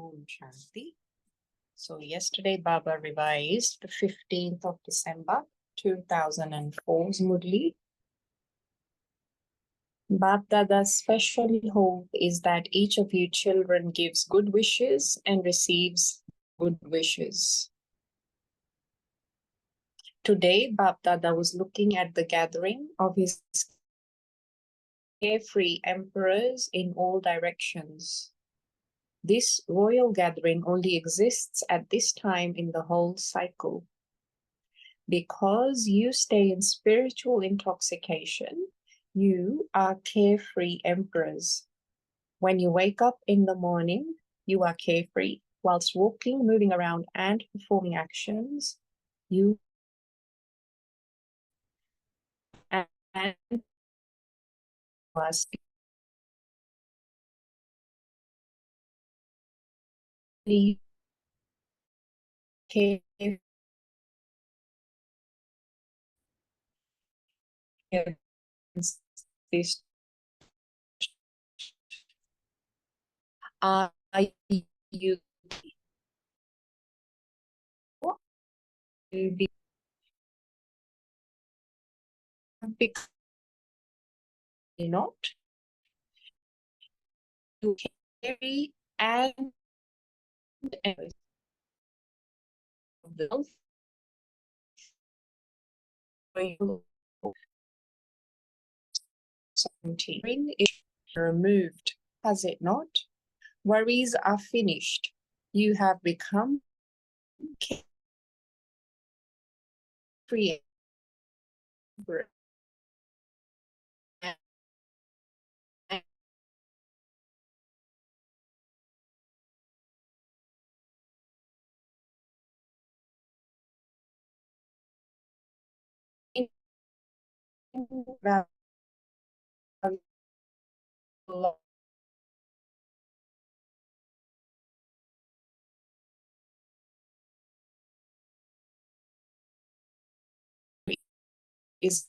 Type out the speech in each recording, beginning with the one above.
Om Shanti. So yesterday Baba revised the 15th of December 2004's Murli. BapDada's special hope is that each of you children gives good wishes and receives good wishes. Today, BapDada was looking at the gathering of his carefree emperors in all directions. This royal gathering only exists at this time in the whole cycle. Because you stay in spiritual intoxication, you are carefree emperors. When you wake up in the morning, you are carefree. Whilst walking, moving around, and performing actions, you and must be carefree. This are you be not to carry and the is removed, has it not? Worries are finished. You have become free. Is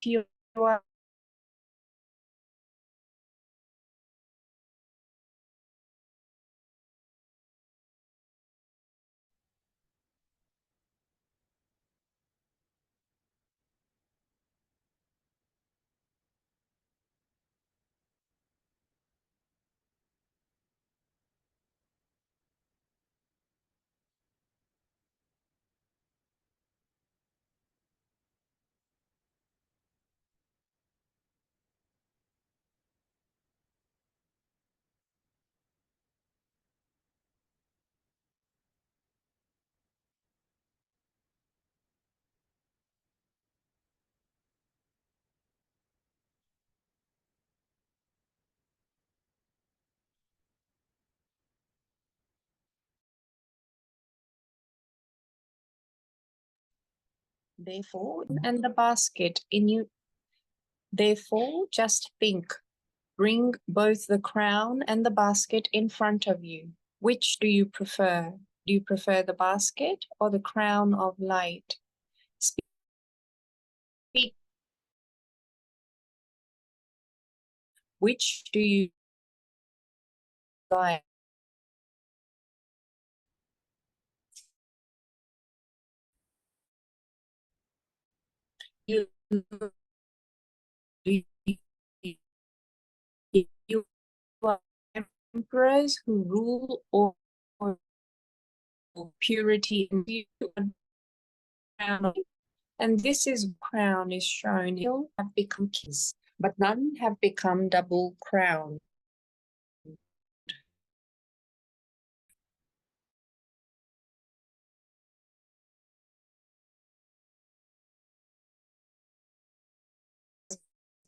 you are therefore and the basket in you. Therefore, just think. Bring both the crown and the basket in front of you. Which do you prefer? Do you prefer the basket or the crown of light? Speak. Which do you like? You, you are emperors who rule over purity and this is crown is shown. You have become kings, but none have become double crown.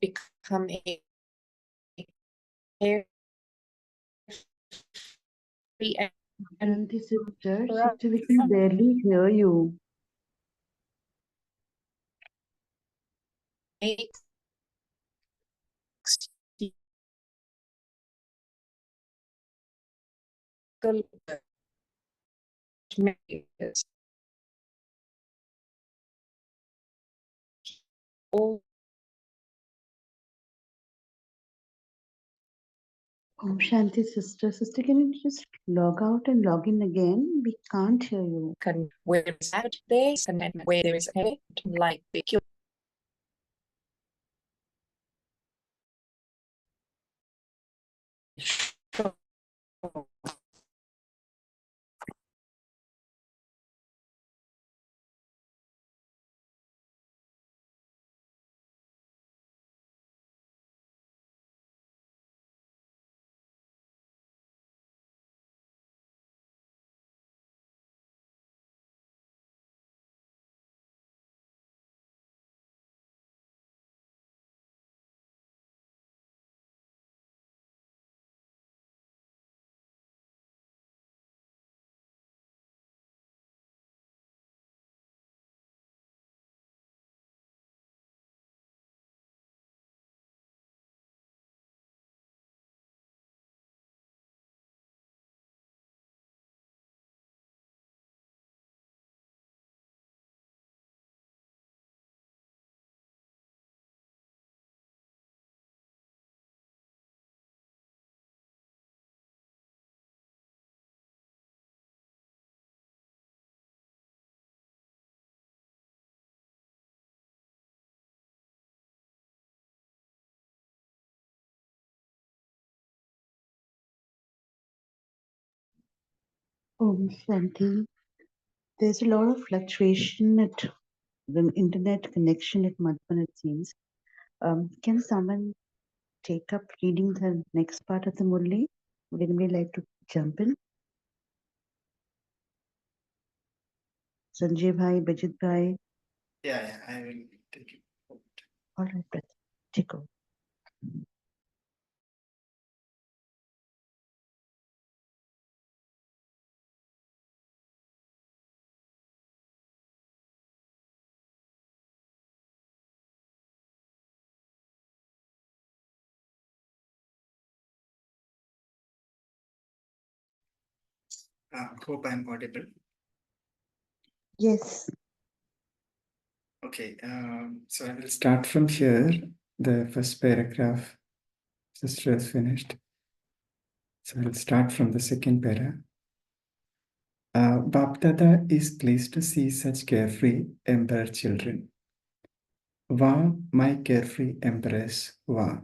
Become a And sister, we can barely hear you. All Om Shanti, sister. Sister, can you just log out and log in again? We can't hear you. Where there is that, there is contentment. Where there is hate, like pure. Om Shanti. There's a lot of fluctuation at the internet connection at Madhvan, it seems. Can someone take up reading the next part of the Murli? Would anybody like to jump in? Sanjay Bhai, Bajit Bhai. Yeah, I will take it. All right, brother. Take over. Hope I'm audible. Yes. Okay, so I will start from here. The first paragraph, sister has finished. So I'll start from the second para. BapDada is pleased to see such carefree emperor children. Wow, my carefree empress, wow.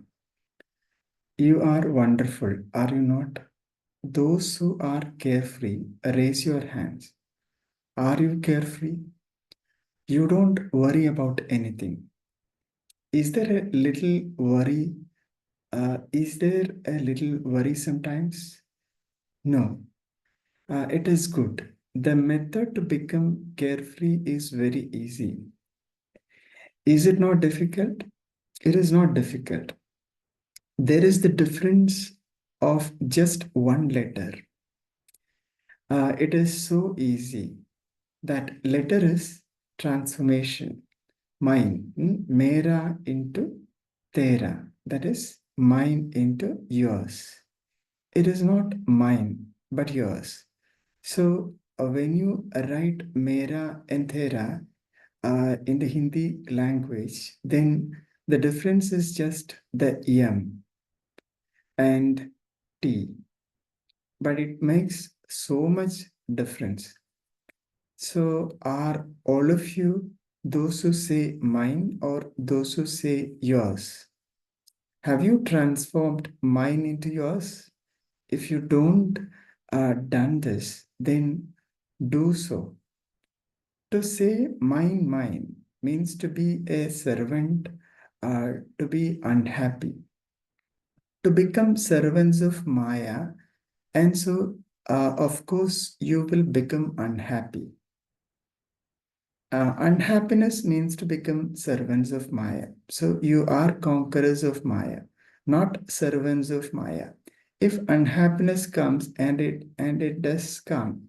You are wonderful, are you not? Those who are carefree, raise your hands. Are you carefree? You don't worry about anything. Is there a little worry? Is there a little worry sometimes? No, it is good. The method to become carefree is very easy. Is it not difficult? It is not difficult. There is the difference of just one letter. It is so easy. That letter is transformation. Mine, mera into tera. That is mine into yours. It is not mine, but yours. So when you write mera and tera in the Hindi language, then the difference is just the m and t, but it makes so much difference. So are all of you those who say mine or those who say yours? Have you transformed mine into yours? If you don't done this, then do so. To say mine means to be a servant, to be unhappy, to become servants of Maya, and so of course you will become unhappy. Unhappiness means to become servants of Maya. So you are conquerors of Maya, not servants of Maya. If unhappiness comes, and it does come,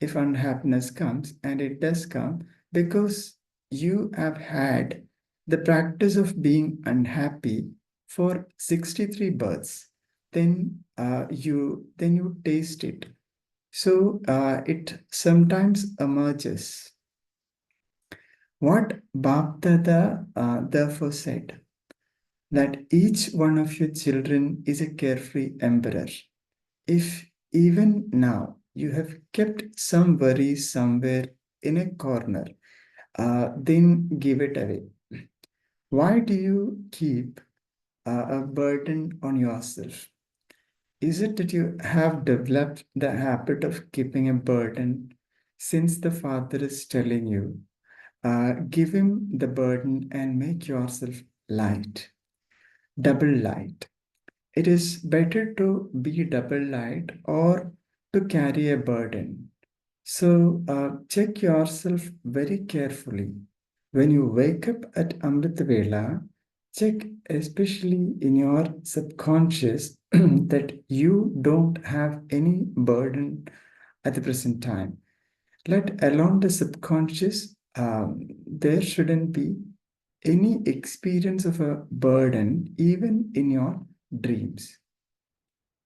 if unhappiness comes, and it does come, because you have had the practice of being unhappy for 63 births, then you taste it. So it sometimes emerges. What BapDada therefore said, that each one of your children is a carefree emperor. If even now you have kept some worries somewhere in a corner, then give it away. Why do you keep a burden on yourself? Is it that you have developed the habit of keeping a burden since the Father is telling you, give him the burden and make yourself light, double light? It is better to be double light or to carry a burden. So check yourself very carefully. When you wake up at Amrit Vela, check especially in your subconscious that you don't have any burden at the present time. Let alone the subconscious, there shouldn't be any experience of a burden even in your dreams.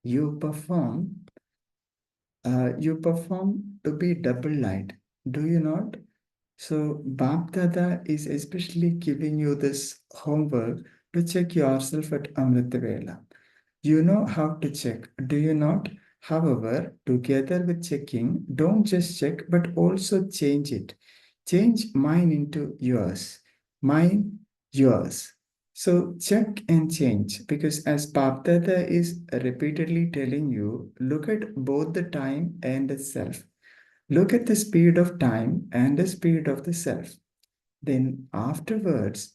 You perform to be double light, do you not? So BapDada is especially giving you this homework to check yourself at Amrita Vela. You know how to check, do you not? However, together with checking, don't just check, but also change it. Change mine into yours, mine, yours. So check and change, because as BapDada is repeatedly telling you, look at both the time and the self. Look at the speed of time and the speed of the self. Then afterwards,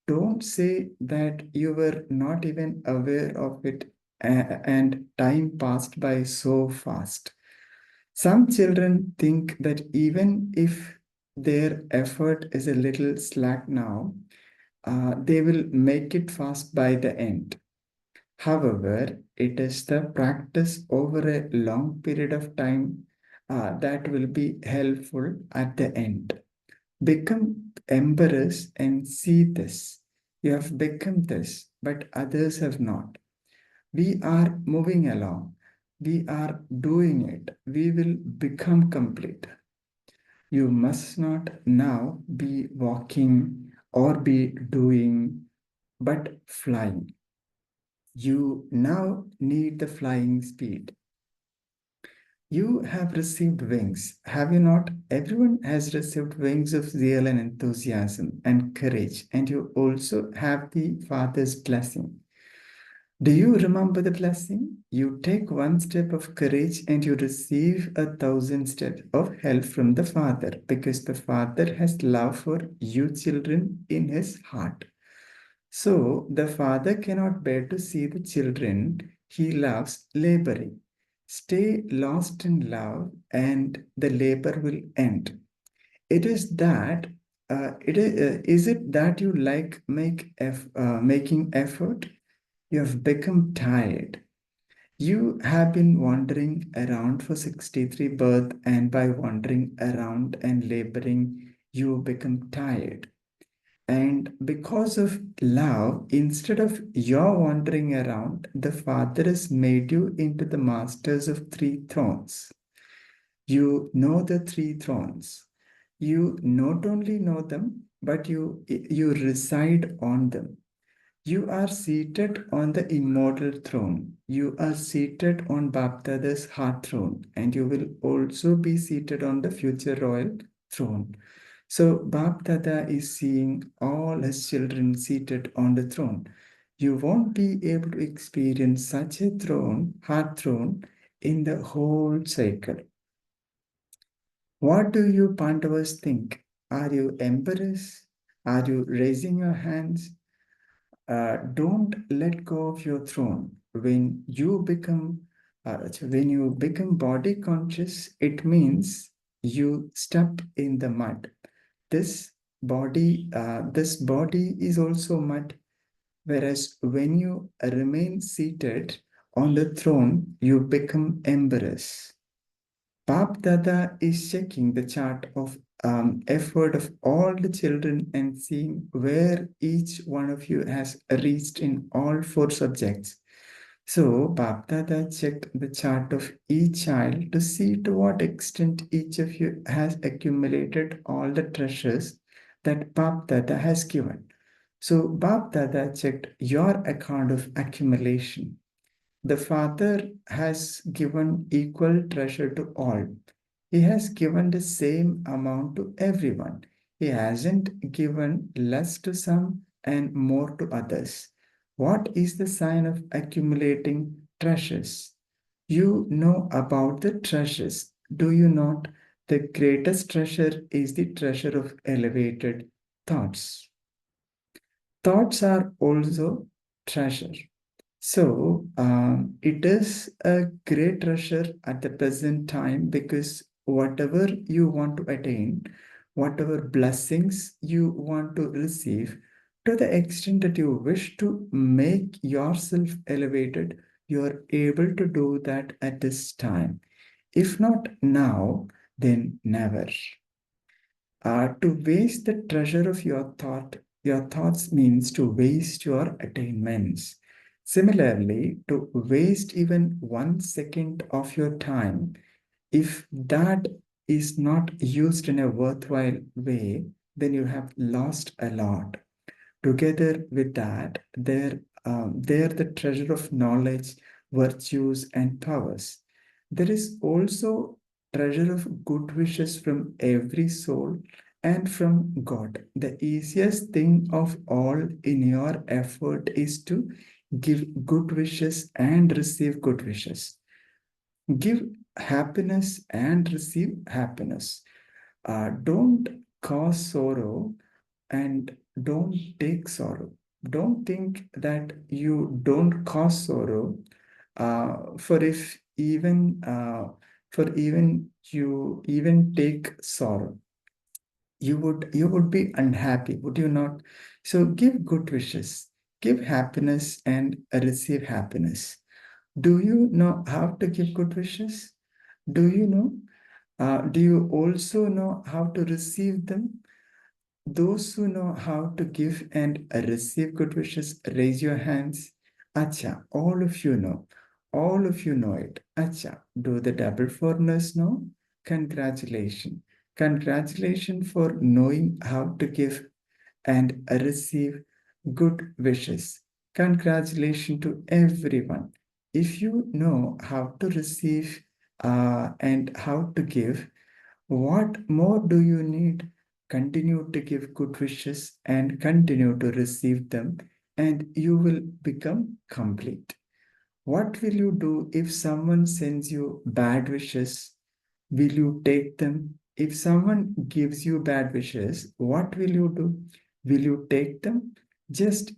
don't say that you were not even aware of it and time passed by so fast. Some children think that even if their effort is a little slack now, they will make it fast by the end. However, it is the practice over a long period of time that will be helpful at the end. Become embarrassed and see this. You have become this, but others have not. We are moving along. We are doing it. We will become complete. You must not now be walking or be doing, but flying. You now need the flying speed. You have received wings, have you not? Everyone has received wings of zeal and enthusiasm and courage, and you also have the Father's blessing. Do you remember the blessing? You take one step of courage and you receive 1,000 steps of help from the Father, because the Father has love for you children in his heart. So the Father cannot bear to see the children he loves laboring. Stay lost in love and the labor will end. It is that, is it that you like making effort? You have become tired. You have been wandering around for 63 births, and by wandering around and laboring, you become tired. And because of love, instead of your wandering around, the Father has made you into the masters of three thrones. You know the three thrones. You not only know them, but you reside on them. You are seated on the immortal throne. You are seated on BapDada's heart throne, and you will also be seated on the future royal throne. So BapDada is seeing all his children seated on the throne. You won't be able to experience such a throne, heart throne, in the whole cycle. What do you Pandavas think? Are you embarrassed? Are you raising your hands? Don't let go of your throne. When you become body conscious, it means you step in the mud. This body is also mud. Whereas when you remain seated on the throne, you become embarrassed. Bap Dada is checking the chart of effort of all the children and seeing where each one of you has reached in all four subjects. So Bap Dada checked the chart of each child to see to what extent each of you has accumulated all the treasures that Bap Dada has given. So BapDada checked your account of accumulation. The Father has given equal treasure to all. He has given the same amount to everyone. He hasn't given less to some and more to others. What is the sign of accumulating treasures? You know about the treasures, do you not? The greatest treasure is the treasure of elevated thoughts. Thoughts are also treasure. So it is a great treasure at the present time because whatever you want to attain, whatever blessings you want to receive, to the extent that you wish to make yourself elevated, you are able to do that at this time. If not now, then never. To waste the treasure of your thoughts means to waste your attainments. Similarly, to waste even 1 second of your time, if that is not used in a worthwhile way, then you have lost a lot. Together with that, there the treasure of knowledge, virtues, and powers. There is also treasure of good wishes from every soul and from God. The easiest thing of all in your effort is to give good wishes and receive good wishes. Give happiness and receive happiness. Don't cause sorrow and don't take sorrow. Don't think that you don't cause sorrow, for if even for even you even take sorrow, you would be unhappy, would you not? So give good wishes, give happiness, and receive happiness. Do you know how to give good wishes? Do you know? Do you also know how to receive them? Those who know how to give and receive good wishes, raise your hands. Acha, all of you know. All of you know it. Acha, do the double foreigners know? Congratulations. Congratulations for knowing how to give and receive good wishes. Congratulations to everyone. If you know how to receive and how to give, what more do you need? Continue to give good wishes and continue to receive them, and you will become complete. What will you do if someone sends you bad wishes? Will you take them? If someone gives you bad wishes, what will you do? Will you take them? Just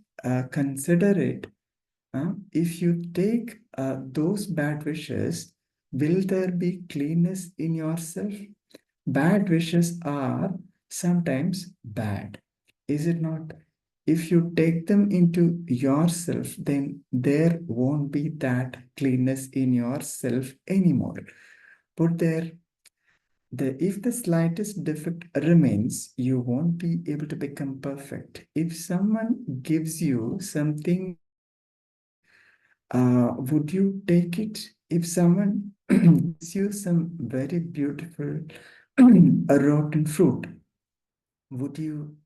consider it. If you take those bad wishes, will there be cleanness in yourself? Bad wishes are sometimes bad, is it not? If you take them into yourself, then there won't be that cleanness in yourself anymore. But if the slightest defect remains, you won't be able to become perfect. If someone gives you something bad, would you take it? If someone gives you some very beautiful rotten fruit, would you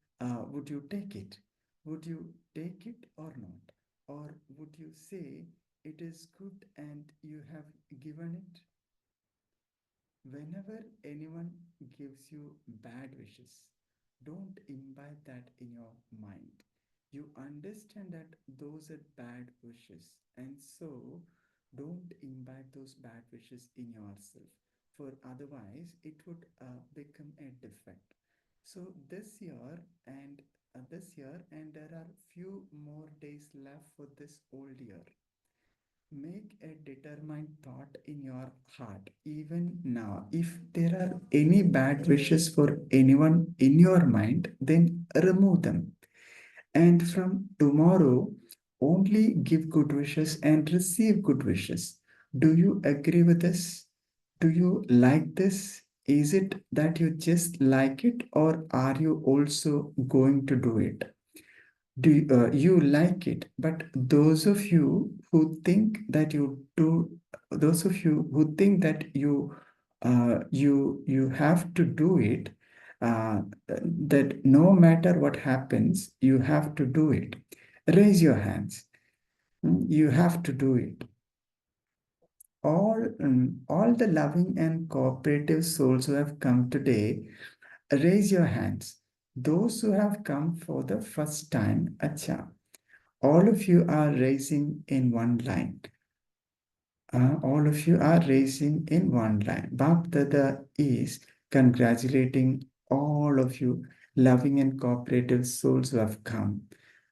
take it? Would you take it or not? Or would you say it is good and you have given it? Whenever anyone gives you bad wishes, don't imbibe that in your mind. You understand that those are bad wishes, and so don't imbibe those bad wishes in yourself, for otherwise it would become a defect. So this year, and there are few more days left for this old year. Make a determined thought in your heart, even now. If there are any bad wishes for anyone in your mind, then remove them. And from tomorrow, only give good wishes and receive good wishes. Do you agree with this? Do you like this? Is it that you just like it, or are you also going to do it? Do you like it? But those of you who think that you do, those of you who think that you have to do it, that no matter what happens, you have to do it. Raise your hands. You have to do it. All the loving and cooperative souls who have come today, raise your hands. Those who have come for the first time, acha, all of you are raising in one line. All of you are raising in one line. BapDada is congratulating all of you, loving and cooperative souls who have come.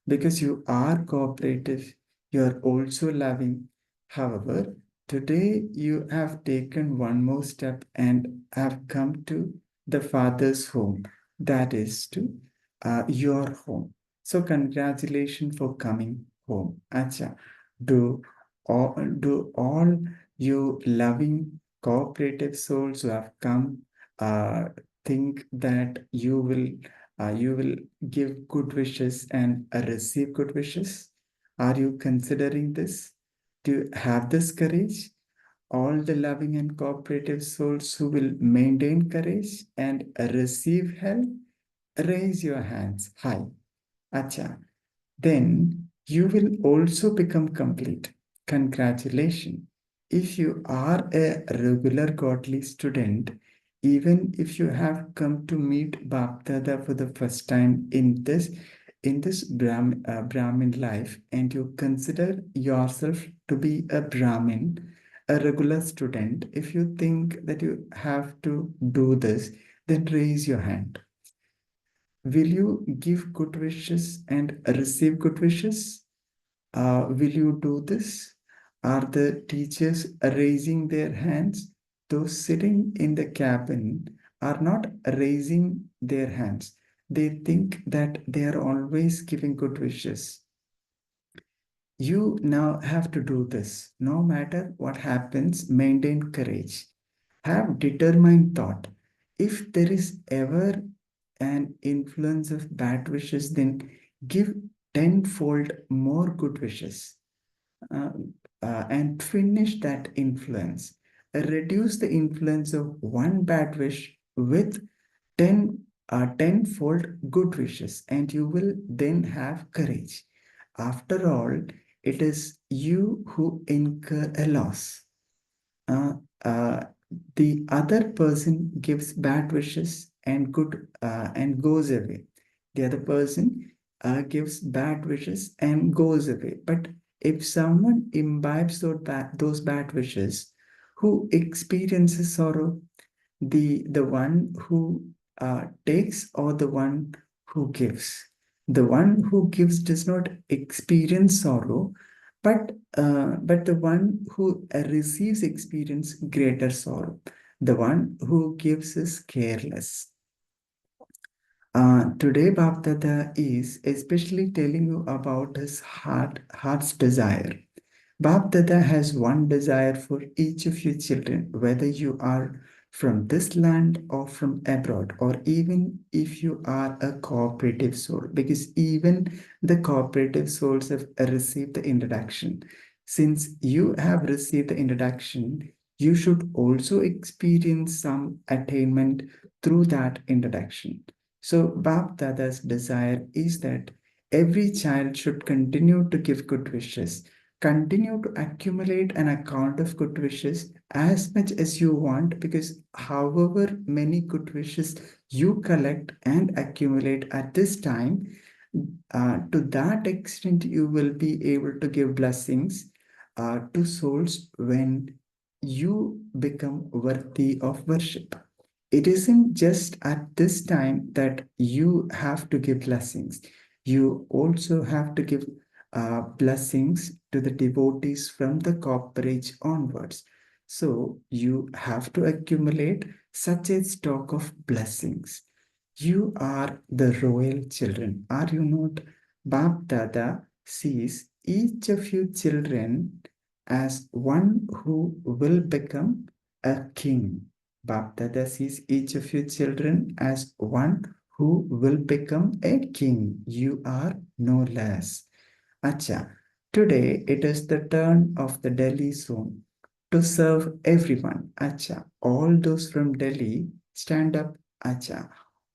Because you are cooperative, you are also loving. However, today you have taken one more step and have come to the Father's home, that is to your home. So congratulations for coming home. Acha, do do all you loving cooperative souls who have come think that you will give good wishes and receive good wishes? Are you considering this? Do you have this courage? All the loving and cooperative souls who will maintain courage and receive help, raise your hands high. Acha. Then you will also become complete. Congratulations. If you are a regular godly student, even if you have come to meet BapDada for the first time in this Brahmin life, and you consider yourself to be a Brahmin, a regular student, if you think that you have to do this, then raise your hand. Will you give good wishes and receive good wishes? Will you do this? Are the teachers raising their hands? Those sitting in the cabin are not raising their hands. They think that they are always giving good wishes. You now have to do this. No matter what happens, maintain courage. Have determined thought. If there is ever an influence of bad wishes, then give tenfold more good wishes uh, and finish that influence. Reduce the influence of one bad wish with tenfold good wishes, and you will then have courage. After all, it is you who incur a loss. uh, uh, the other person gives bad wishes and goes away. The other person gives bad wishes and goes away. But if someone imbibes those bad wishes, who experiences sorrow? The one who takes or the one who gives? The one who gives does not experience sorrow, but the one who receives experience greater sorrow. The one who gives is careless. Today, Bapdada is especially telling you about his heart's desire. BapDada has one desire for each of you children, whether you are from this land or from abroad, or even if you are a cooperative soul, because even the cooperative souls have received the introduction. Since you have received the introduction, you should also experience some attainment through that introduction. So, BapDada's desire is that every child should continue to give good wishes, continue to accumulate an account of good wishes as much as you want, because however many good wishes you collect and accumulate at this time, to that extent you will be able to give blessings to souls when you become worthy of worship. It isn't just at this time that you have to give blessings. You also have to give blessings to the devotees from the corporate onwards. So you have to accumulate such a stock of blessings. You are the royal children, are you not? BapDada sees each of you children as one who will become a king. BapDada sees each of you children as one who will become a king. You are no less. Acha, today it is the turn of the Delhi zone to serve everyone. Acha, all those from Delhi, stand up. Acha,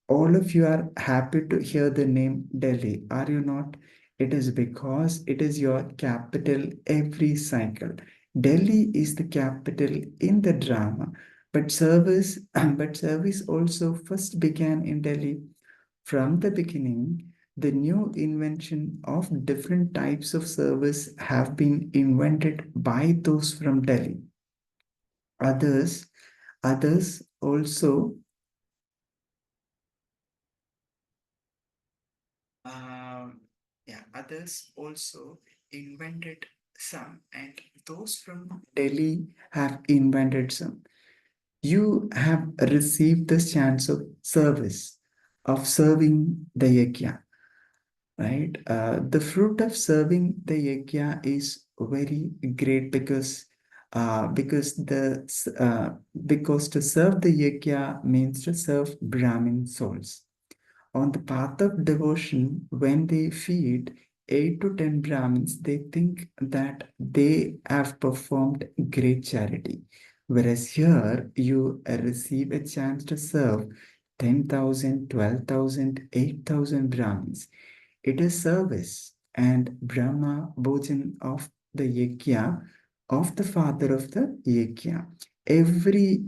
All of you are happy to hear the name Delhi, are you not? It is because it is your capital every cycle. Delhi is the capital in the drama, but service, but service also first began in Delhi. From the beginning, the new invention of different types of service have been invented by those from Delhi. Others also Um, others also invented some, and those from Delhi have invented some. You have received the chance of service, of serving the yajna, right? The fruit of serving the yajna is very great because because to serve the yajna means to serve Brahmin souls. On the path of devotion, when they feed 8 to 10 Brahmins, they think that they have performed great charity. Whereas here, you receive a chance to serve 10,000, 12,000, 8,000 Brahmins. It is service and Brahma Bhojan of the Yajna of the father of the Yajna. Every,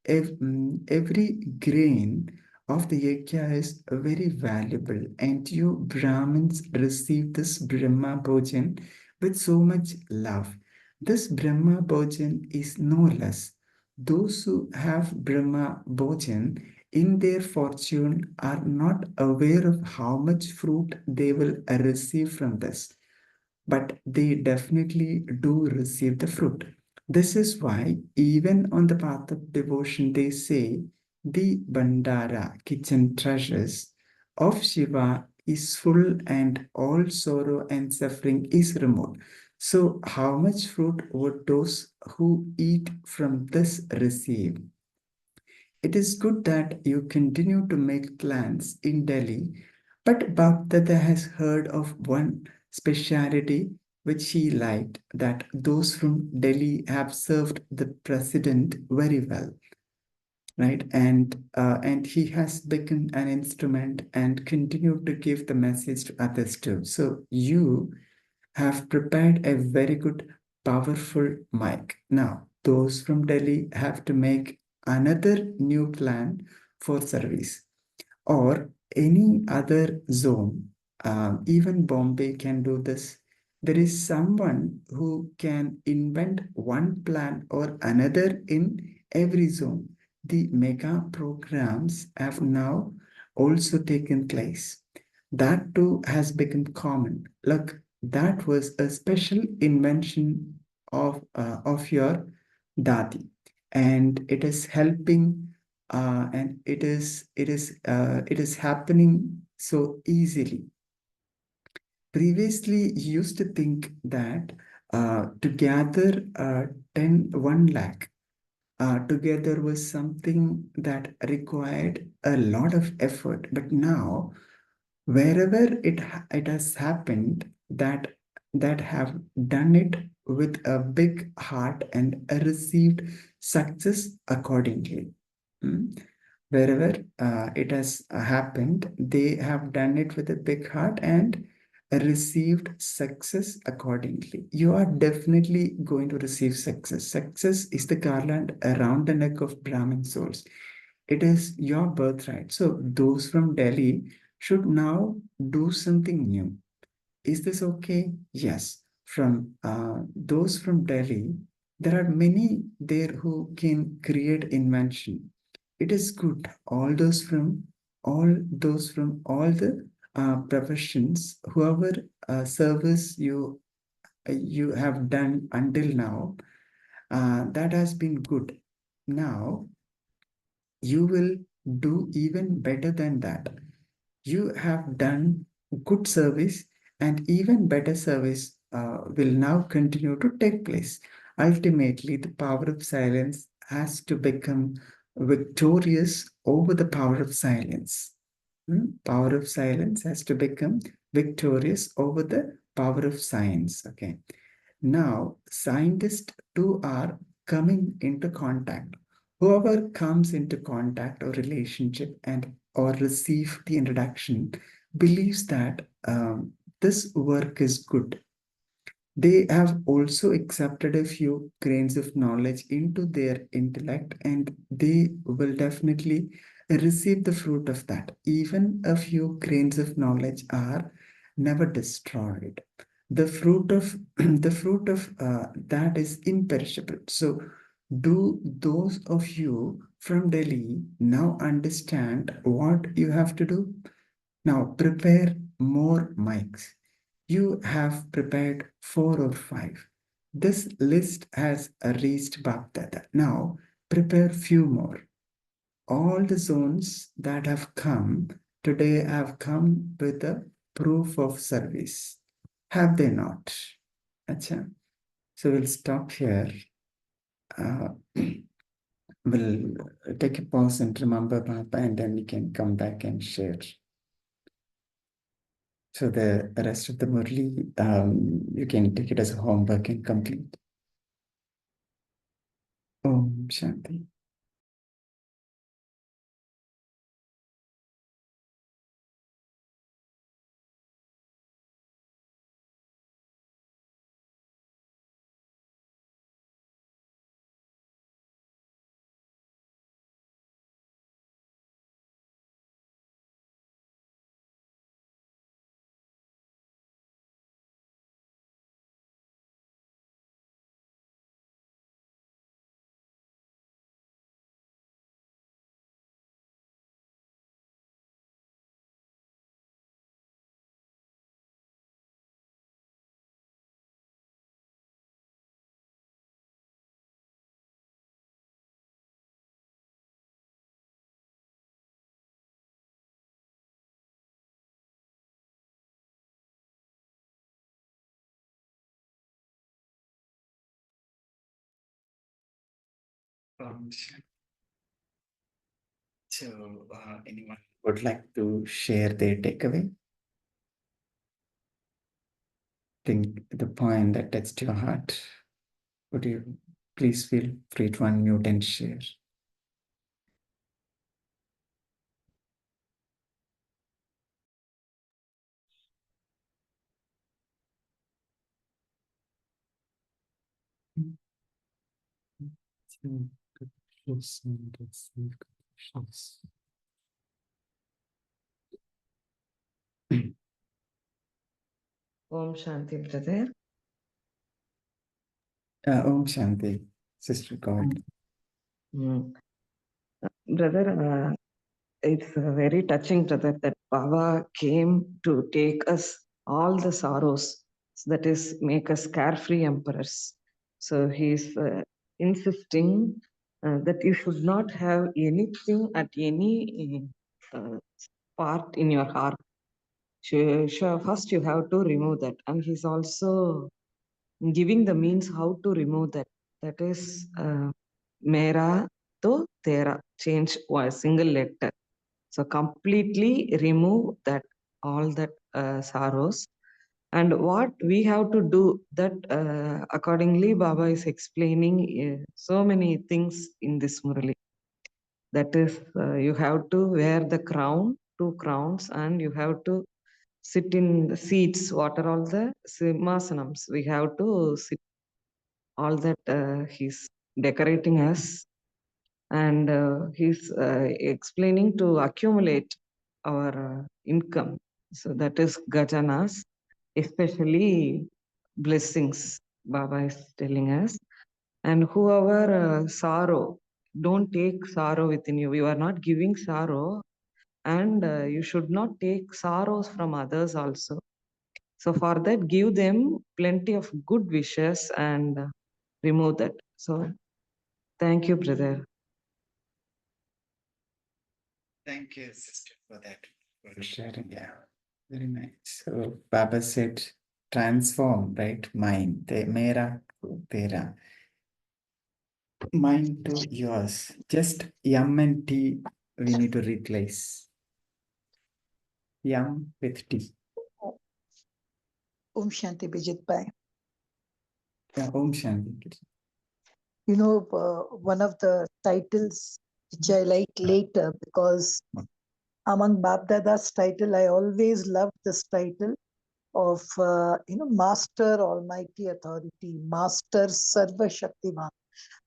every grain of the yajna is very valuable, and you Brahmins receive this Brahma Bhojan with so much love. This Brahma Bhojan is no less. Those who have Brahma Bhojan in their fortune are not aware of how much fruit they will receive from this, but they definitely do receive the fruit. This is why, even on the path of devotion, they say the Bandara kitchen treasures of Shiva is full and all sorrow and suffering is removed. So, how much fruit would those who eat from this receive? It is good that you continue to make plans in Delhi, but BapDada has heard of one speciality which he liked, that those from Delhi have served the president very well, right? And he has become an instrument and continued to give the message to others too. So you have prepared a very good, powerful mic. Now, those from Delhi have to make another new plan for service, or any other zone. Even Bombay can do this. There is someone who can invent one plan or another in every zone. The mega programs have now also taken place. That too has become common. Look, that was a special invention of your dadi, and it is helping, and it is happening so easily. Previously, you used to think that to gather 1 lakh together was something that required a lot of effort. But now, wherever it has happened, that have done it with a big heart and received success accordingly. Hmm? Wherever it has happened, they have done it with a big heart and received success accordingly. You are definitely going to receive success. Success is the garland around the neck of Brahmin souls. It is your birthright. So those from Delhi should now do something new. Is this okay? Yes. From those from Delhi, there are many there who can create invention. It is good. All the professions, whoever service you have done until now, that has been good. Now you will do even better than that. You have done good service, and even better service will now continue to take place. Ultimately, the power of silence has to become victorious over the power of silence. Power of silence has to become victorious over the power of science. Okay. Now, scientists too are coming into contact. Whoever comes into contact or relationship and or receive the introduction believes that this work is good. They have also accepted a few grains of knowledge into their intellect, and they will definitely receive the fruit of that. Even a few grains of knowledge are never destroyed. The fruit of the fruit of that is imperishable. So, do those of you from Delhi now understand what you have to do? Now prepare more mics. You have prepared 4 or 5. This list has reached BapDada. Now prepare few more. All the zones that have come today have come with a proof of service. Have they not? Acha. So we'll stop here. We'll take a pause and remember Baba, and then we can come back and share. So the rest of the Murli, you can take it as a homework and complete. Om Shanti. Om Shanti. So, anyone would like to share their takeaway? Think the point that touched your heart. Would you please feel free to unmute and share? Om Shanti, brother. Om Shanti, Sister God. Brother, it's very touching, brother, that Baba came to take us all the sorrows, that is, make us carefree emperors. So he's insisting that you should not have anything at any part in your heart. First, you have to remove that. And he's also giving the means how to remove that. That is, Mera to Tera, change a single letter. So completely remove that, all that sorrows. And what we have to do that accordingly, Baba is explaining so many things in this Murali. That is, you have to wear the crown, 2 crowns, and you have to sit in the seats. What are all the simhasanams? We have to sit all that he's decorating us, and he's explaining to accumulate our income. So that is gajanas, especially blessings, Baba is telling us. And whoever sorrow, don't take sorrow within you. You are not giving sorrow, and you should not take sorrows from others also. So for that, give them plenty of good wishes and remove that. So thank you, brother. Thank you, Sister, for that. For sharing. Yeah, very nice. So Baba said, transform, right? Mind. Mera to Tera. Mine to yours. Just yum and tea we need to replace. Yum with tea. Om Shanti Bijit Bhai. Yeah, Om Shanti. one of the titles which I like later, because among BapDada's title, I always loved this title of, Master Almighty Authority, Master Sarva Shaktiman.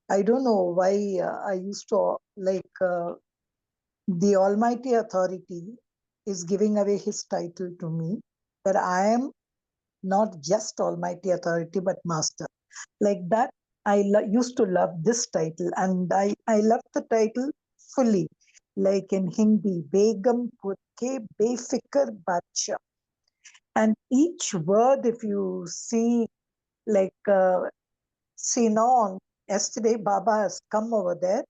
I don't know why I used to like the Almighty Authority is giving away his title to me, that I am not just Almighty Authority, but Master. Like that, I used to love this title, and I love the title fully. Like in Hindi, Begum Purke Befikar Bacha. And each word, if you see, like, see now, yesterday Baba has come over there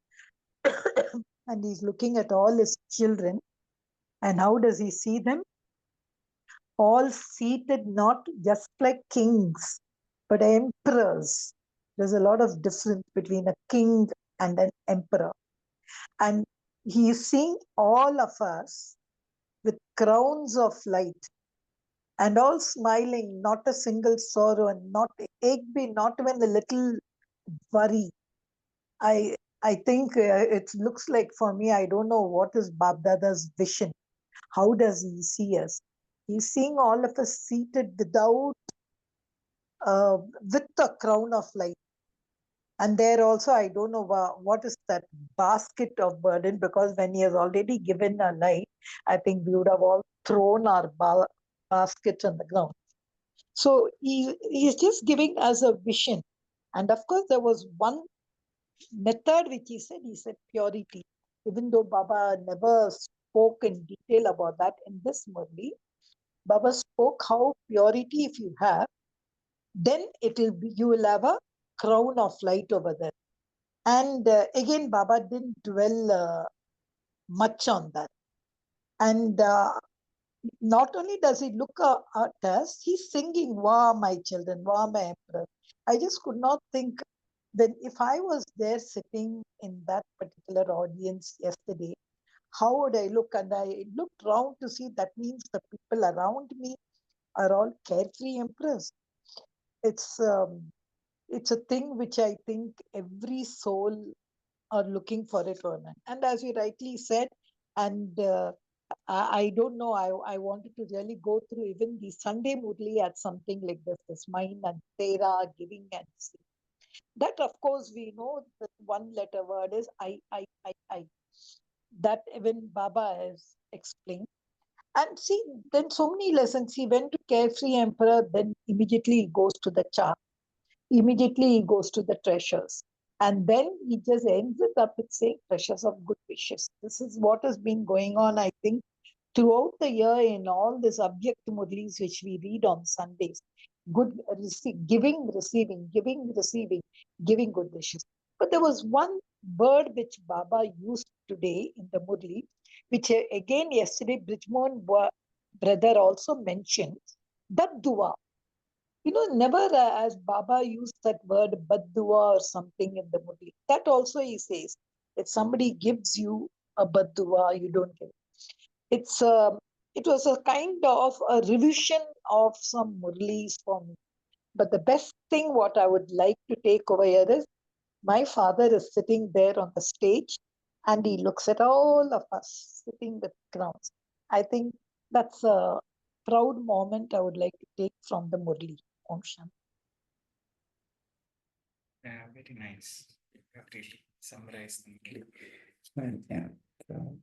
and he's looking at all his children. And how does he see them? All seated not just like kings, but emperors. There's a lot of difference between a king and an emperor. And he is seeing all of us with crowns of light and all smiling, not a single sorrow and not ache, not even a little worry. I think it looks like, for me, I don't know what is BapDada's vision. How does he see us? He's seeing all of us seated without, with the crown of light. And there also, I don't know what is that basket of burden, because when he has already given a light, I think we would have all thrown our baskets on the ground. So he's just giving us a vision. And of course, there was one method which he said purity. Even though Baba never spoke in detail about that in this Murli, Baba spoke how purity, if you have, then you will have a crown of light over there. And again, Baba didn't dwell much on that. And not only does he look at us, he's singing, "Wow, my children, wow, my emperor." I just could not think that if I was there sitting in that particular audience yesterday, how would I look? And I looked round to see, that means the people around me are all carefree emperors. It's a thing which I think every soul are looking for it, Vernon. And as you rightly said, and I don't know, I wanted to really go through even the Sunday Murli at something like this mine and Tera, giving and receiving. That, of course, we know that one letter word is I. That even Baba has explained. And see, then so many lessons. He went to Carefree Emperor, then immediately he goes to the chart. Immediately he goes to the treasures. And then he just ends it up with saying treasures of good wishes. This is what has been going on, I think, throughout the year in all these Abhyakt Murlis which we read on Sundays. Good giving, receiving, giving, receiving, giving good wishes. But there was one word which Baba used today in the Murli, which again yesterday Brijmohan brother also mentioned, Bad Dua. Never as Baba used that word Baddua or something in the Murli. That also he says, if somebody gives you a Baddua, you don't give it. It was a kind of a revision of some Murlis for me. But the best thing what I would like to take over here is, my father is sitting there on the stage and he looks at all of us sitting with crowns. I think that's a proud moment I would like to take from the Murli. Om Shanti. Yeah, very nice. You have really summarized neatly. Well, yeah. So,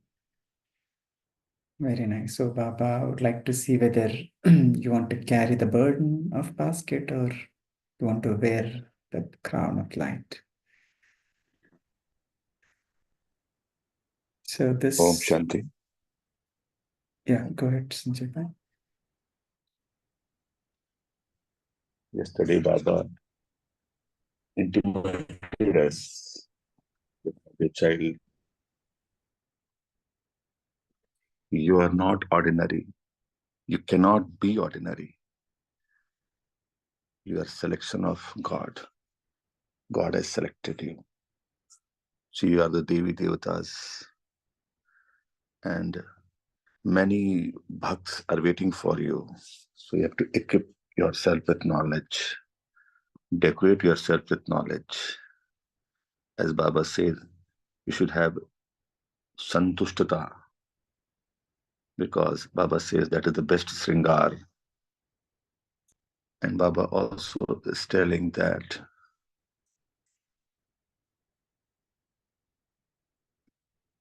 very nice. So, Baba, I would like to see whether you want to carry the burden of basket or you want to wear the crown of light. So this... Om Shanti. Yeah, go ahead, Sanjay bhai. Yesterday, Baba intimated us with the child. You are not ordinary. You cannot be ordinary. You are a selection of God. God has selected you. So you are the Devi Devatas. And many bhakts are waiting for you. So you have to equip yourself with knowledge. Decorate yourself with knowledge. As Baba says, you should have santushtata, because Baba says that is the best sringar. And Baba also is telling that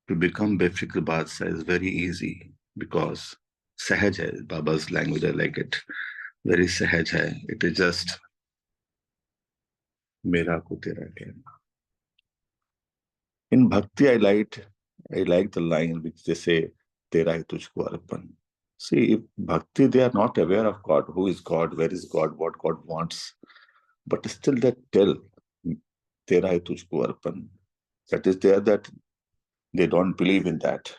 to become Befikr Badshah is very easy, because sahaj hai. Baba's language, I like it. Very sahaj hai. It is just mera ko tera kehna. In bhakti, I like the line which they say, tera hai tujhko arpan. See, if bhakti, they are not aware of God. Who is God? Where is God? What God wants? But still they tell, tera hai tujhko arpan. That is there that they don't believe in that.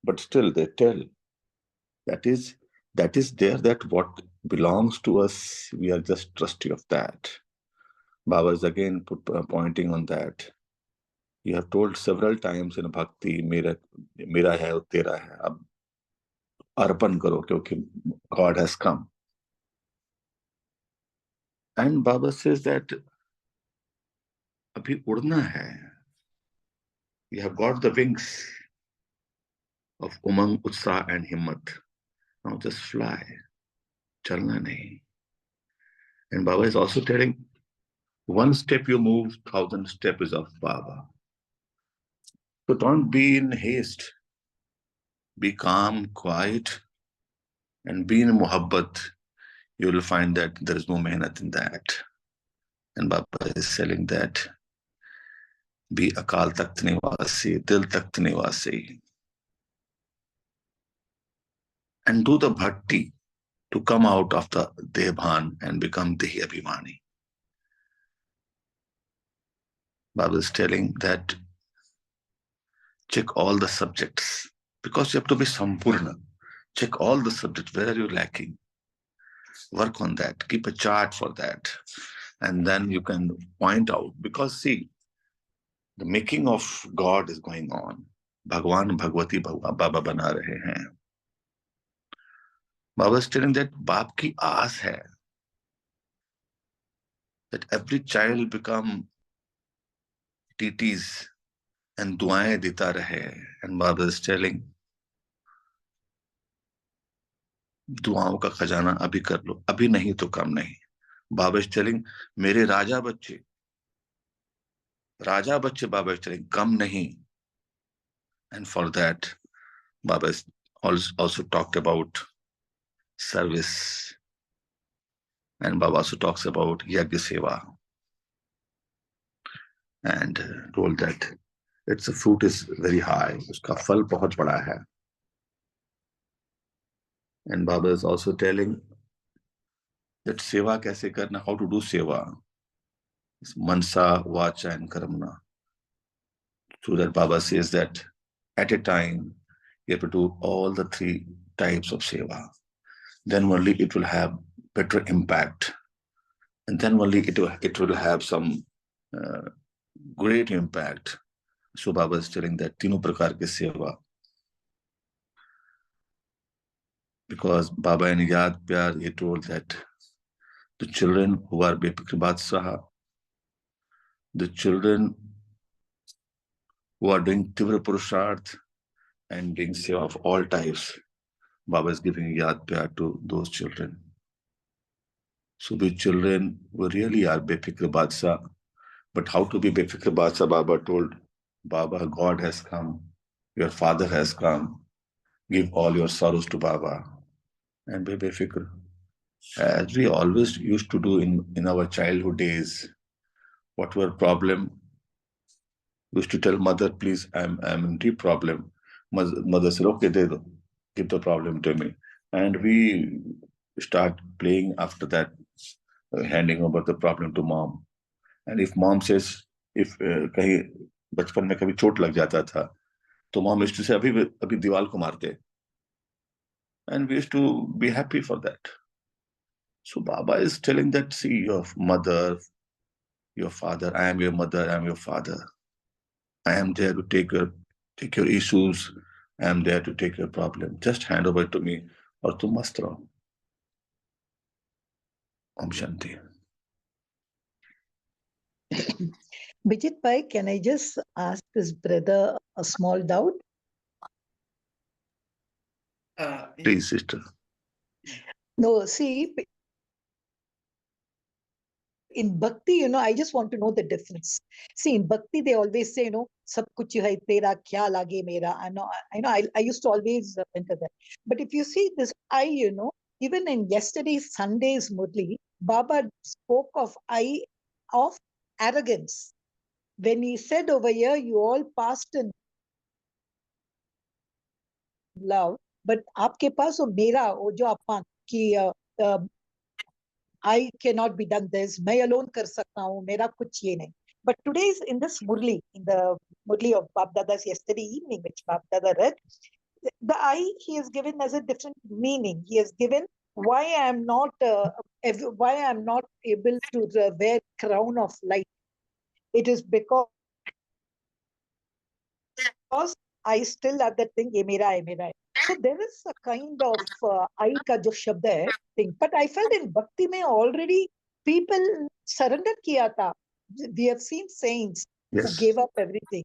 But still they tell. That is there that what belongs to us, we are just trusty of that. Baba is again pointing on that. You have told several times in bhakti, mera hai aur tera hai. Ab arpan karo, kyunki God has come. And Baba says that abhi udna hai. You have got the wings of umang, utsah and himmat. Now just fly. Chalna nahi. And Baba is also telling, one step you move, 1,000 steps is of Baba. So don't be in haste. Be calm, quiet, and be in muhabbat. You will find that there is no mehnat in that. And Baba is telling that, be akal takht nivasi, dil takht nivasi. And do the bhakti to come out of the Debhan and become Dehi Abhimani. Baba is telling that check all the subjects, because you have to be sampurna. Check all the subjects. Where are you lacking? Work on that. Keep a chart for that. And then you can point out. Because see, the making of God is going on. Bhagwan, Bhagwati, Baba bana rahe hain. Baba is telling that Baap ki aas hai that every child become TTs and duaएं deta rahe. And Baba is telling, दुआओं का खजाना अभी कर लो, अभी नहीं तो कम नहीं. Baba is telling, मेरे राजा बच्चे Baba is telling, कम नहीं. And for that, Baba is also talked about service. And Baba also talks about Yagya Seva. And told that its fruit is very high. Uska phal bahut bada hai. And Baba is also telling that Seva kaise karna, how to do Seva. It's Mansa, Vacha and Karamna. So that Baba says that at a time, you have to do all the three types of Seva. Then only it will have better impact. And then only it will have some great impact. So Baba is telling that tino prakar ki seva. Because Baba in Yad Pyar, he told that the children who are Befikr Badshah, the children who are doing Tivra Purusharth and doing seva of all types, Baba is giving Yad Pyar to those children. So the children who really are Befikr Badshah. But how to be Befikr Badshah, Baba told, Baba, God has come, your father has come, give all your sorrows to Baba and be Befikr. As we always used to do in our childhood days, whatever problem, we used to tell mother, please, I'm in deep problem. Mother said, okay, give the problem to me. And we start playing after that, handing over the problem to mom. And if mom says, if कहीं बचपन में कभी चोट लग जाता था, तो mom used to say, अभी दीवार को मारते. And we used to be happy for that. So Baba is telling that, see, your mother, your father, I am your mother, I am your father. I am there to take your issues. I am there to take your problem. Just hand over to me or to mast raho. Om Shanti. Bijit Bhai, can I just ask this brother a small doubt? Please, sister. No, see, in bhakti, I just want to know the difference. See, in bhakti, they always say, sab kuch hai tera, kya lage mera. I used to always enter that. But if you see this I, even in yesterday's Sunday's Murli, Baba spoke of I, of arrogance. When he said over here, you all passed in love, but आपके पास वो मेरा वो जो अपन कि I cannot be done this, मैं alone कर सकता हूँ, मेरा कुछ ये नहीं. But today's in this Murli, in the Murli of BapDada's yesterday evening, which BapDada read, the I he has given as a different meaning. He has given why I am not able to wear crown of light. It is because I still have that thing, ye mera hai, mera hai. So there is a kind of I ka jo shabd hai thing. But I felt in Bhakti mein already people surrender kiya tha. We have seen saints who gave up everything.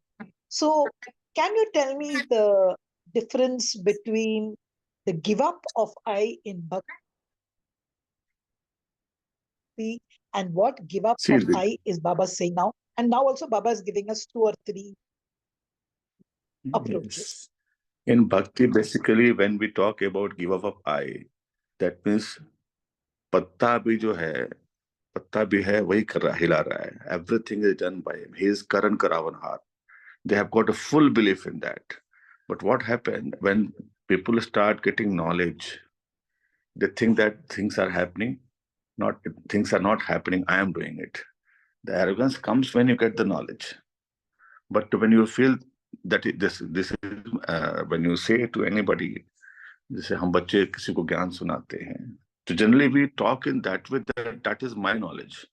So can you tell me the difference between the give up of I in Bhakti and what give up of I is Baba saying now? And now also Baba is giving us 2 or 3 approaches. Yes. In bhakti, basically, when we talk about give up of I, that means पत्ता भी जो है, पत्ता भी है वही कर रहा, हिला रहा है. Everything is done by him. He is Karan Karavanhar. They have got a full belief in that. But what happened when people start getting knowledge, they think that things are happening. Not things are not happening. I am doing it. The arrogance comes when you get the knowledge. But when you feel that this is when you say to anybody, जैसे हम बच्चे किसी को ज्ञान सुनाते हैं, तो generally we talk in that way that is my knowledge.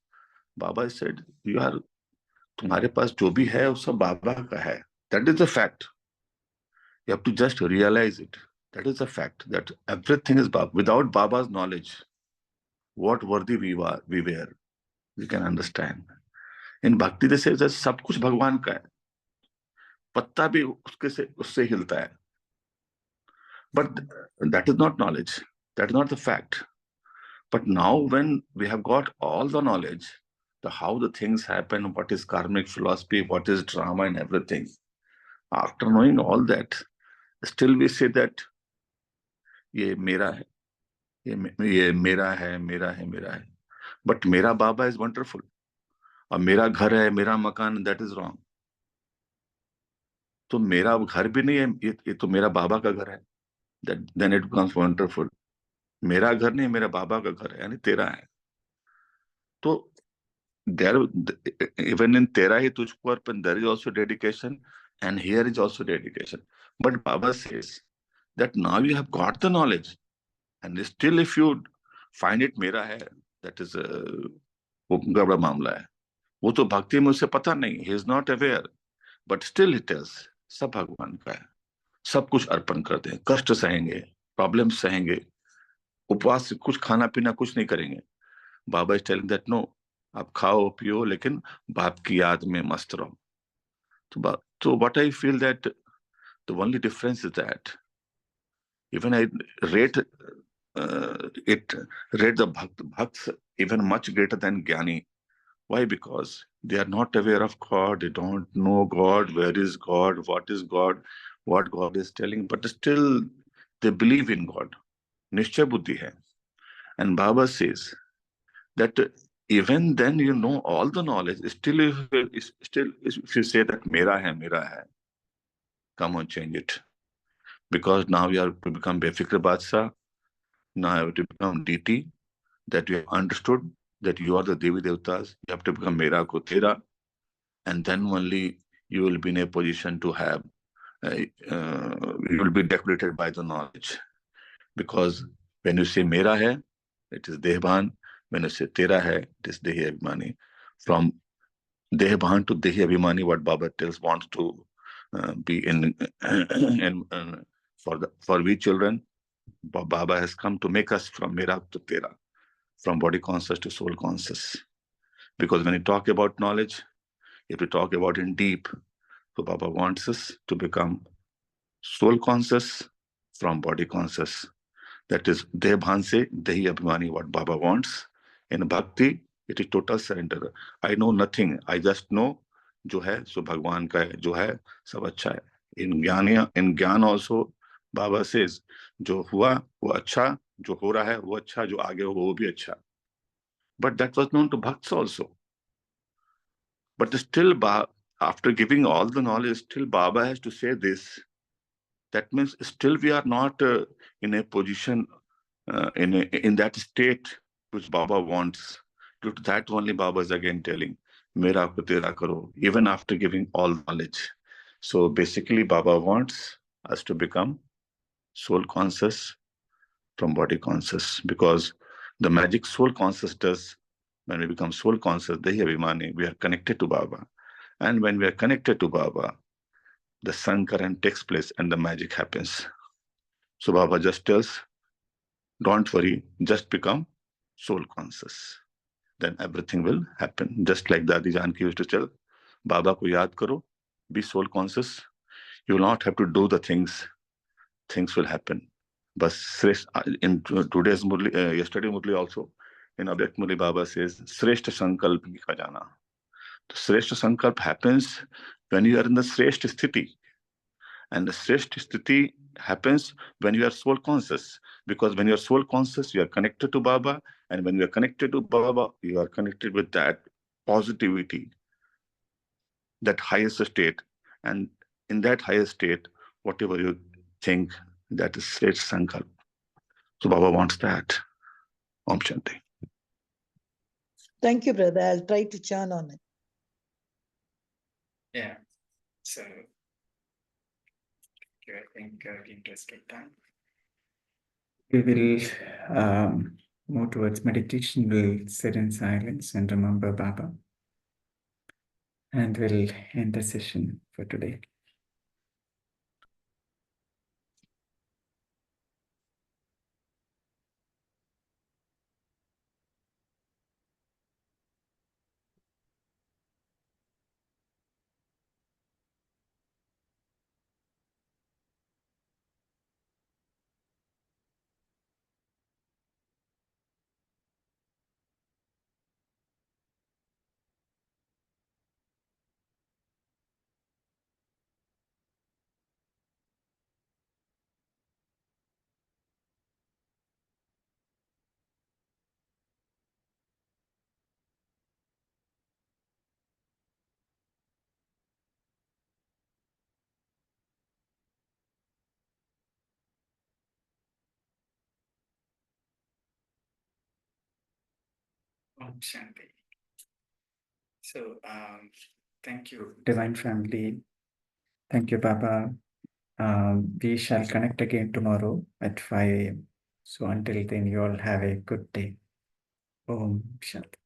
Baba said, तुम्हारे पास जो भी है वो सब बाबा का है. That is the fact. You have to just realize it. That is the fact that everything is Baba. Without Baba's knowledge, what worthy we were, we can understand. In Bhakti they say that सब कुछ भगवान का है. पत्ता भी उससे हिलता है. But that is not knowledge. That is not the fact. But now when we have got all the knowledge, how the things happen, what is karmic philosophy, what is drama and everything, after knowing all that, still we say that ये मेरा है, ये मेरा है, मेरा है, मेरा है. But मेरा Baba is wonderful. और मेरा घर है, मेरा मकान, that is wrong. तो मेरा घर भी नहीं है, ये तो मेरा बाबा का घर है. Then it becomes wonderful. मेरा घर नहीं, मेरा बाबा का घर है, यानी तेरा है. तो there, even in tera hi tujhko arpan, there is also dedication, and here is also dedication. But Baba says that now you have got the knowledge, and still if you find it mera hai, that is वो गड़बड़ मामला है. वो तो भक्ति में उसे पता नहीं, he is not aware, but still he tells सब भगवान का है, सब कुछ अर्पण कर दें, कष्ट सहेंगे, प्रॉब्लम सहेंगे, उपवास से कुछ खाना पीना कुछ नहीं करेंगे. बाबा is telling that no, आप खाओ पियो लेकिन बाप की याद में मस्त रहो. So what I feel that the only difference is that even I rate the bhakts even much greater than Jnani. Why? Because they are not aware of God, they don't know God, where is God, what God is telling, but still they believe in God. Nishchay buddhi hai. And Baba says that even then you know all the knowledge, still if you say that mera hai, come on, change it. Because now you have to become Befikr Badshah, now you have to become deity, that you have understood that you are the Devi Devtas, you have to become Mera Ko Tera, and then only you will be in a position to have, you will be decorated by the knowledge. Because when you say Mera hai, it is Dehbhan. When you say Tera hai, it is Dehi Abhimani. From Dehbhan to Dehi Abhimani, what Baba tells, wants to be in for we children, Baba has come to make us from Mera to Tera, from body conscious to soul conscious. Because when you talk about knowledge, if we talk about in deep, so Baba wants us to become soul conscious from body conscious. That is Debhanse, Dehi Abhimani, what Baba wants. In Bhakti, it is total surrender. I know nothing. I just know जो है सो भगवान का है, जो है सब अच्छा है. In ज्ञान also, Baba says, जो हुआ वो अच्छा, जो हो रहा है वो अच्छा, जो आगे हो वो भी अच्छा. But that was known to Bhakts also. But still, after giving all the knowledge, still Baba has to say this. That means still we are not in a position, in that state which Baba wants. Due to that only Baba is again telling, Mera ko tera karo, even after giving all knowledge. So basically Baba wants us to become soul conscious from body conscious, because the magic soul conscious does, when we become soul conscious, Dehi Abhimani, we are connected to Baba. And when we are connected to Baba, the sun current takes place and the magic happens. So Baba just tells, don't worry, just become soul conscious. Then everything will happen. Just like Dadi Janki used to tell, Baba ko yaad karo, be soul conscious. You will not have to do the things. Things will happen. But in today's Murli, yesterday Murli also, in Abhyakt Murli Baba says, Sreshta Sankalp ki khajana. The Sreshta Sankalp happens when you are in the Sreshta Sthiti. And the Sreshta Sthiti happens when you are soul conscious. Because when you are soul conscious, you are connected to Baba. And when you are connected to Baba, you are connected with that positivity, that highest state. And in that highest state, whatever you think, that is Sreshta Sankalp. So Baba wants that. Om Shanti. Thank you, brother. I'll try to churn on it. Yeah. So, I think interesting time. We will move towards meditation. We'll sit in silence and remember Baba. And we'll end the session for today. Om Shanti. So, thank you, Divine Family. Thank you, Baba. We shall connect again tomorrow at 5 a.m. So until then, you all have a good day. Om Shanti.